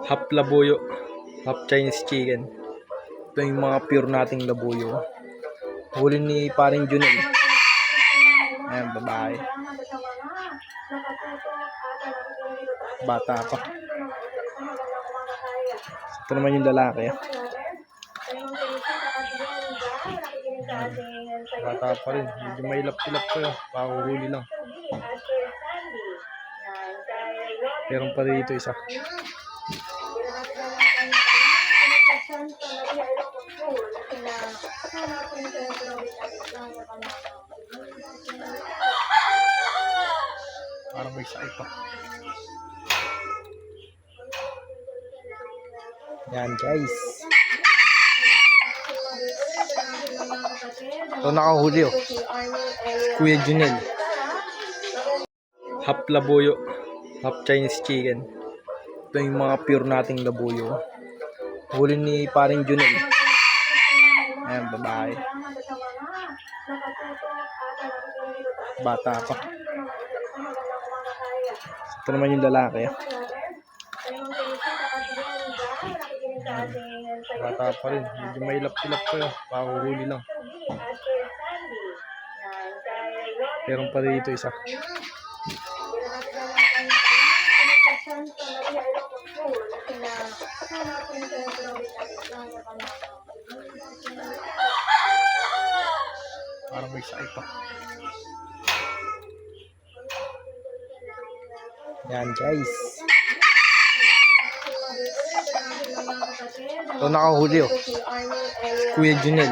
half labuyo, half Chinese chicken. Ito yung mga pure nating labuyo. Huli ni paring Junel. Ayan, babae. Bata pa. Ito naman yung lalaki. Bata pa rin. Medyo may ilap-ilap pa yun. Pakuhuli lang. Meron pa dito isa. Parang may sakit pa. Yan guys. Ito nakahuli oh. Kuya Junel. Half labuyo, half Chinese chicken. Ito yung mga pure nating labuyo. Huli ni paring Junel. Ayan, babae. Bata pa. Ito naman yung lalaki. Bata pa rin. Medyo may ilap-ilap pa yun. Pakuhuli lang. Meron pa dito isa. Parang may sakit pa. Yan guys. Ito nakahuli oh. Kuya Junel.